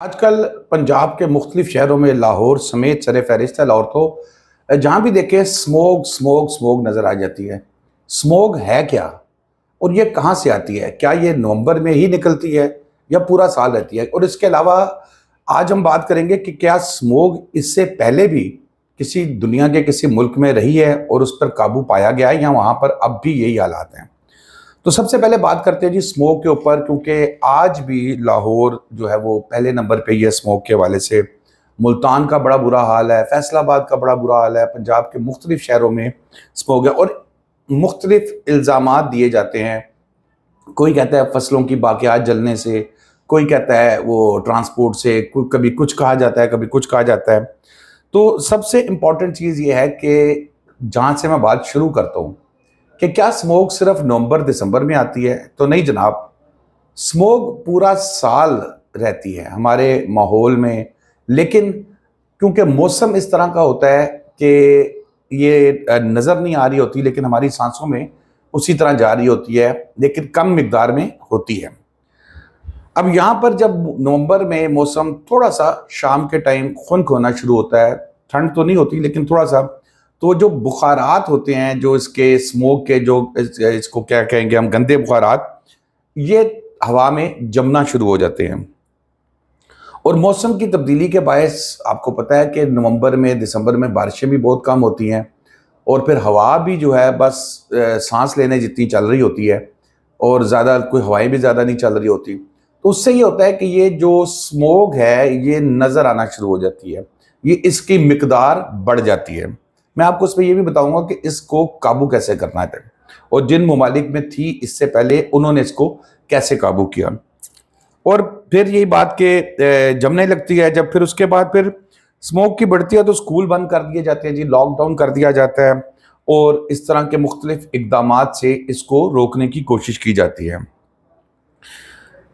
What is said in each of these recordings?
आजकल पंजाब के मुख्तलिफ शहरों में लाहौर समेत सरे फहरिस्त है। लाहौर तो जहाँ भी देखें स्मोक स्मोक स्मोक नज़र आ जाती है। स्मोक है क्या और ये कहाँ से आती है? क्या ये नवंबर में ही निकलती है या पूरा साल रहती है? और इसके अलावा आज हम बात करेंगे कि क्या स्मोक इससे पहले भी किसी दुनिया के किसी मुल्क में रही है और उस पर काबू पाया गया है या वहाँ पर अब भी यही हालात हैं? तो सबसे पहले बात करते हैं जी स्मोक के ऊपर, क्योंकि आज भी लाहौर जो है वो पहले नंबर पे ही है स्मोक के हवाले से। मुल्तान का बड़ा बुरा हाल है, फैसलाबाद का बड़ा बुरा हाल है, पंजाब के मुख्तलिफ शहरों में स्मोक है और मुख्तलिफ इल्ज़ामात दिए जाते हैं। कोई कहता है फसलों की बाक़ियात जलने से, कोई कहता है वो ट्रांसपोर्ट से, कभी कुछ कहा जाता है, कभी कुछ कहा जाता है। तो सबसे इम्पॉर्टेंट चीज़ ये है कि जहाँ से मैं बात शुरू करता हूँ कि क्या स्मोक सिर्फ नवंबर दिसंबर में आती है? तो नहीं जनाब, स्मोक पूरा साल रहती है हमारे माहौल में। लेकिन क्योंकि मौसम इस तरह का होता है कि ये नज़र नहीं आ रही होती, लेकिन हमारी सांसों में उसी तरह जा रही होती है, लेकिन कम मिकदार में होती है। अब यहाँ पर जब नवंबर में मौसम थोड़ा सा शाम के टाइम खुनक होना शुरू होता है, ठंड तो नहीं होती लेकिन थोड़ा सा, तो जो बुखारात होते हैं, जो इसके स्मोक के जो इसको क्या कहेंगे हम, गंदे बुखारात, ये हवा में जमना शुरू हो जाते हैं। और मौसम की तब्दीली के बायस आपको पता है कि नवंबर में दिसंबर में बारिशें भी बहुत कम होती हैं और फिर हवा भी जो है बस सांस लेने जितनी चल रही होती है और ज़्यादा कोई हवाएं भी ज़्यादा नहीं चल रही होती। तो उससे ये होता है कि ये जो स्मोक है ये नज़र आना शुरू हो जाती है, ये इसकी मिकदार बढ़ जाती है। मैं आपको उसमें ये भी बताऊंगा कि इसको काबू कैसे करना है और जिन ममालिक में थी इससे पहले उन्होंने इसको कैसे काबू किया। और फिर यही बात के जमने लगती है, जब फिर उसके बाद फिर स्मोक की बढ़ती है तो स्कूल बंद कर दिए जाते हैं जी, लॉकडाउन कर दिया जाता है और इस तरह के मुख्तलिफ इकदामात से इसको रोकने की कोशिश की जाती है।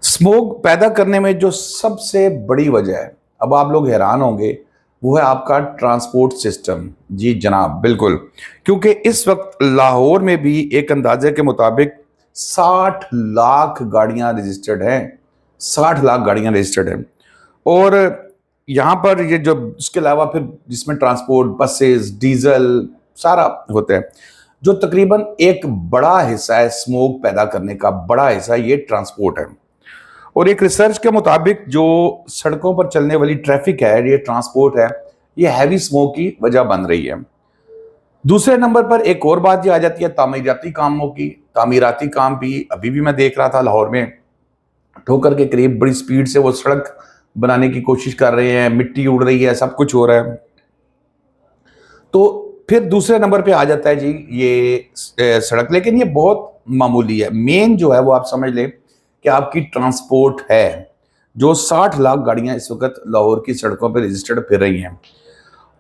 स्मोक पैदा करने में जो सबसे बड़ी वजह है, अब आप लोग हैरान होंगे, वो है आपका ट्रांसपोर्ट सिस्टम। जी जनाब, बिल्कुल। क्योंकि इस वक्त लाहौर में भी एक अंदाजे के मुताबिक 60 लाख गाड़ियां रजिस्टर्ड हैं, 60 लाख गाड़ियां रजिस्टर्ड हैं। और यहाँ पर ये जो इसके अलावा फिर जिसमें ट्रांसपोर्ट, बसेस, डीजल सारा होता है, जो तकरीबन एक बड़ा हिस्सा है स्मोक पैदा करने का, बड़ा हिस्सा ये ट्रांसपोर्ट है। और एक रिसर्च के मुताबिक जो सड़कों पर चलने वाली ट्रैफिक है, ये ट्रांसपोर्ट है, ये हैवी स्मोक की वजह बन रही है। दूसरे नंबर पर एक और बात ये आ जाती है तामीराती कामों की। तामीराती काम भी अभी भी मैं देख रहा था लाहौर में, ठोकर के करीब बड़ी स्पीड से वो सड़क बनाने की कोशिश कर रहे हैं, मिट्टी उड़ रही है, सब कुछ हो रहा है। तो फिर दूसरे नंबर पे आ जाता है जी ये सड़क, लेकिन ये बहुत मामूली है। मेन जो है वो आप समझ लें कि आपकी ट्रांसपोर्ट है, जो 60 लाख गाड़ियां इस वक्त लाहौर की सड़कों पर रजिस्टर्ड फिर रही हैं।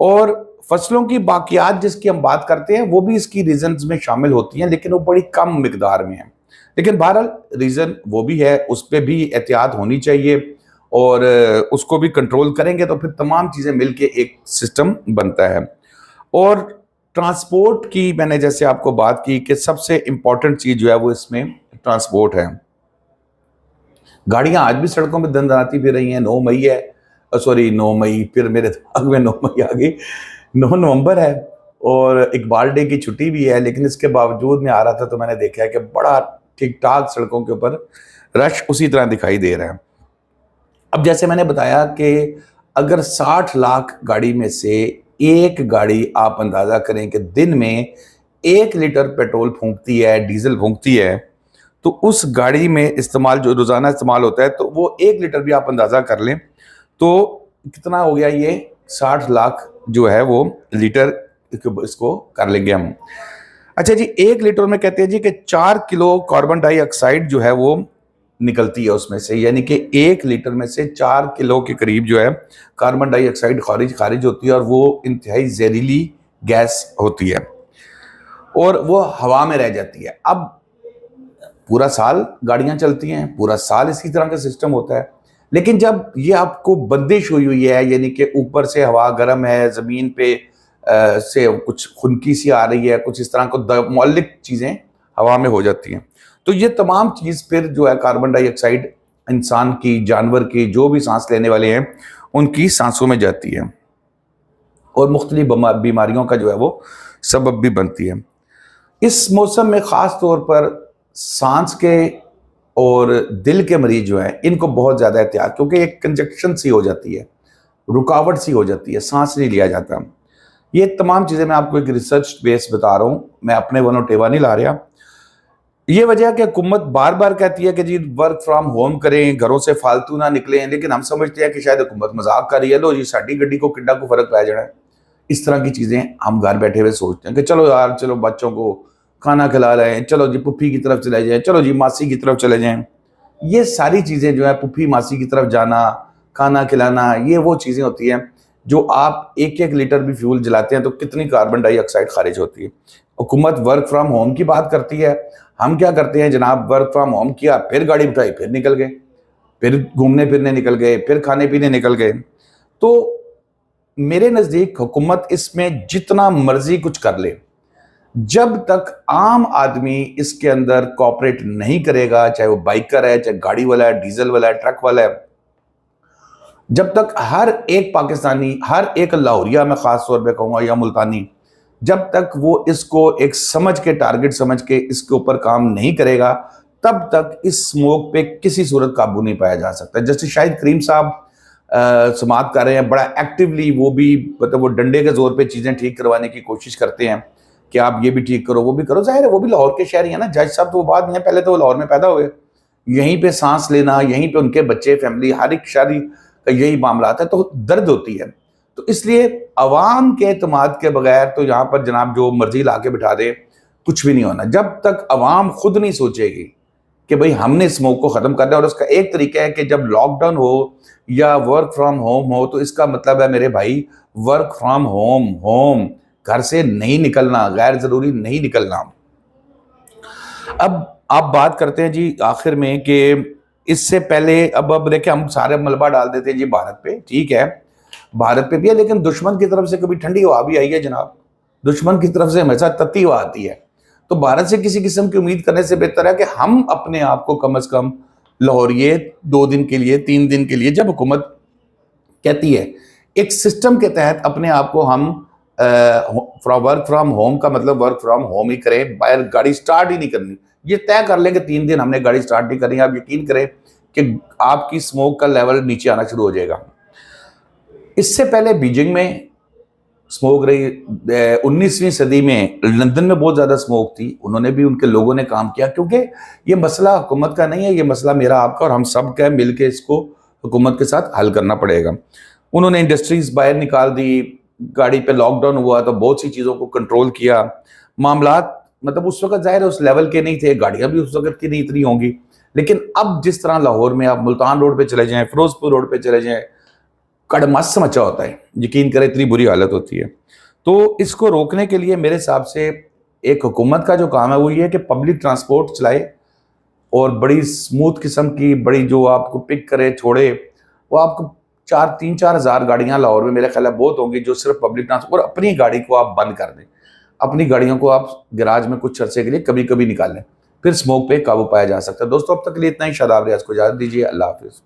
और फसलों की बाकियात जिसकी हम बात करते हैं वो भी इसकी रीजंस में शामिल होती हैं, लेकिन वो बड़ी कम मिकदार में है। लेकिन बहरहाल रीज़न वो भी है, उस पर भी एहतियात होनी चाहिए और उसको भी कंट्रोल करेंगे तो फिर तमाम चीज़ें मिलके एक सिस्टम बनता है। और ट्रांसपोर्ट की मैंने जैसे आपको बात की कि सबसे इम्पॉर्टेंट चीज़ जो है वो इसमें ट्रांसपोर्ट है। गाड़ियां आज भी सड़कों पर दंदनाती फिर रही हैं। 9 मई है, सॉरी 9 मई, फिर मेरे दिमाग में 9 मई आ गई, 9 नवंबर है और इकबाल डे की छुट्टी भी है। लेकिन इसके बावजूद मैं आ रहा था तो मैंने देखा है कि बड़ा ठीक ठाक सड़कों के ऊपर रश उसी तरह दिखाई दे रहा है। अब जैसे मैंने बताया कि अगर 60 लाख गाड़ी में से एक गाड़ी आप अंदाजा करें कि दिन में 1 लीटर पेट्रोल फूंकती है, डीजल फूंकती है, तो उस गाड़ी में इस्तेमाल जो रोज़ाना इस्तेमाल होता है तो वो 1 लीटर भी आप अंदाज़ा कर लें तो कितना हो गया, ये 60 लाख जो है वो लीटर इसको कर लेंगे हम। अच्छा जी, 1 लीटर में कहते हैं जी कि 4 किलो कार्बन डाइऑक्साइड जो है वो निकलती है उसमें से, यानी कि 1 लीटर में से 4 किलो के करीब जो है कार्बन डाइऑक्साइड खारिज होती है और वो इंतहाई जहरीली गैस होती है और वो हवा में रह जाती है। अब पूरा साल गाड़ियां चलती हैं, पूरा साल इसी तरह का सिस्टम होता है, लेकिन जब ये आपको बंदिश हुई हुई है, यानी कि ऊपर से हवा गर्म है, ज़मीन पे से कुछ खुनकी सी आ रही है, कुछ इस तरह को मौलिक चीज़ें हवा में हो जाती हैं, तो ये तमाम चीज़ फिर जो है कार्बन डाइऑक्साइड इंसान की, जानवर की, जो भी सांस लेने वाले हैं उनकी सांसों में जाती है और मुख्तलिफ बीमारियों का जो है वो सबब भी बनती है। इस मौसम में ख़ास तौर पर सांस के और दिल के मरीज जो हैं इनको बहुत ज़्यादा एहतियात, क्योंकि एक कंजक्शन सी हो जाती है, रुकावट सी हो जाती है, सांस नहीं लिया जाता। ये तमाम चीज़ें मैं आपको एक रिसर्च बेस बता रहा हूँ, मैं अपने वनो टेवा नहीं ला रहा। ये वजह है कि हुकूमत बार बार कहती है कि जी वर्क फ्रॉम होम करें, घरों से फालतू ना निकलें, लेकिन हम समझते हैं कि शायद हुकूमत मजाक कर रही है, लो जी साड़ी गड्डी को किड्डा को फर्क पै जाना है। इस तरह की चीज़ें हम घर बैठे हुए सोचते हैं कि चलो यार, चलो बच्चों को खाना खिला रहे हैं, चलो जी पुप्पी की तरफ चले जाएं, चलो जी मासी की तरफ चले जाएं। ये सारी चीज़ें जो है, पुप्पी मासी की तरफ जाना, खाना खिलाना, ये वो चीज़ें होती हैं जो आप एक एक लीटर भी फ्यूल जलाते हैं तो कितनी कार्बन डाइऑक्साइड खारिज होती है। हुकूमत वर्क फ्रॉम होम की बात करती है, हम क्या करते हैं जनाब, वर्क फ्रॉम होम किया, फिर गाड़ी उठाई, फिर निकल गए, फिर घूमने फिरने निकल गए, फिर खाने पीने निकल गए। तो मेरे नज़दीक हुकूमत इसमें जितना मर्जी कुछ कर ले, जब तक आम आदमी इसके अंदर कॉपरेट नहीं करेगा, चाहे वो बाइकर है, चाहे गाड़ी वाला है, डीजल वाला है, ट्रक वाला है, जब तक हर एक पाकिस्तानी, हर एक लाहौरिया, मैं खास तौर पे कहूँगा, या मुल्तानी, जब तक वो इसको एक समझ के, टारगेट समझ के इसके ऊपर काम नहीं करेगा, तब तक इस स्मोक पे किसी सूरत काबू नहीं पाया जा सकता। जैसे शाहिद करीम साहब समाअत कर रहे हैं, बड़ा एक्टिवली, वो भी मतलब वो डंडे के जोर पे चीज़ें ठीक करवाने की कोशिश करते हैं कि आप ये भी ठीक करो, वो भी करो। जाहिर है वो भी लाहौर के शहरी हैं ना, जज साहब तो वो बात नहीं है, पहले तो वो लाहौर में पैदा हुए, यहीं पे सांस लेना, यहीं पे उनके बच्चे, फैमिली, हर एक शहरी का यही मामला आता है, तो दर्द होती है। तो इसलिए अवाम के एतमाद के बगैर तो यहाँ पर जनाब जो मर्जी ला के बिठा दे, कुछ भी नहीं होना। जब तक अवाम खुद नहीं सोचेगी कि भाई हमने स्मोक को ख़त्म करना है, और उसका एक तरीका है कि जब लॉकडाउन हो या वर्क फ्रॉम होम हो, तो इसका मतलब है मेरे भाई, वर्क फ्रॉम होम, होम, घर से नहीं निकलना, गैर ज़रूरी नहीं निकलना। अब आप बात करते हैं जी आखिर में कि इससे पहले, अब देखिए हम सारे मलबा डाल देते हैं जी भारत पे, ठीक है, भारत पे भी है, लेकिन दुश्मन की तरफ से कभी ठंडी हवा भी आई है जनाब, दुश्मन की तरफ से हमेशा तत्ती हवा आती है। तो भारत से किसी किस्म की उम्मीद करने से बेहतर है कि हम अपने आप को कम से कम लाहौरिये 2 दिन के लिए, 3 दिन के लिए, जब हुकूमत कहती है, एक सिस्टम के तहत अपने आप को हम वर्क फ्रॉम होम का मतलब वर्क फ्रॉम होम ही करें, बाहर गाड़ी स्टार्ट ही नहीं करनी, ये तय कर लें कि 3 दिन हमने गाड़ी स्टार्ट नहीं करनी। आप यकीन करें कि आपकी स्मोक का लेवल नीचे आना शुरू हो जाएगा। इससे पहले बीजिंग में स्मोक रही, 19वीं सदी में लंदन में बहुत ज़्यादा स्मोक थी, उन्होंने भी, उनके लोगों ने काम किया, क्योंकि ये मसला हुकूमत का नहीं है, ये मसला मेरा आपका और हम सब का है, मिल के इसको हुकूमत के साथ हल करना पड़ेगा। उन्होंने इंडस्ट्रीज़ बाहर निकाल दी, गाड़ी पे लॉकडाउन हुआ तो बहुत सी चीज़ों को कंट्रोल किया, मामलात मतलब उस वक्त ज़ाहिर है उस लेवल के नहीं थे, गाड़ियाँ भी उस वक्त की नहीं इतनी होंगी, लेकिन अब जिस तरह लाहौर में आप मुल्तान रोड पे चले जाएं, फिरोजपुर रोड पे चले जाएं, कड़मस मचा होता है, यकीन करें इतनी बुरी हालत होती है। तो इसको रोकने के लिए मेरे हिसाब से एक हुकूमत का जो काम है वो ये है कि पब्लिक ट्रांसपोर्ट चलाए, और बड़ी स्मूथ किस्म की, बड़ी जो आपको पिक करे छोड़े, वो आपको 3-4 हज़ार गाड़ियाँ लाहौर में मेरे ख्याल है बहुत होंगी जो सिर्फ पब्लिक ट्रांसपोर्ट, अपनी गाड़ी को आप बंद कर दें, अपनी गाड़ियों को आप गैराज में कुछ अरसे के लिए कभी कभी निकालें, फिर स्मोक पे काबू पाया जा सकता है। दोस्तों अब तक के लिए इतना ही, शादाब रियाज को इजाज़त दीजिए, अल्लाह हाफिज़।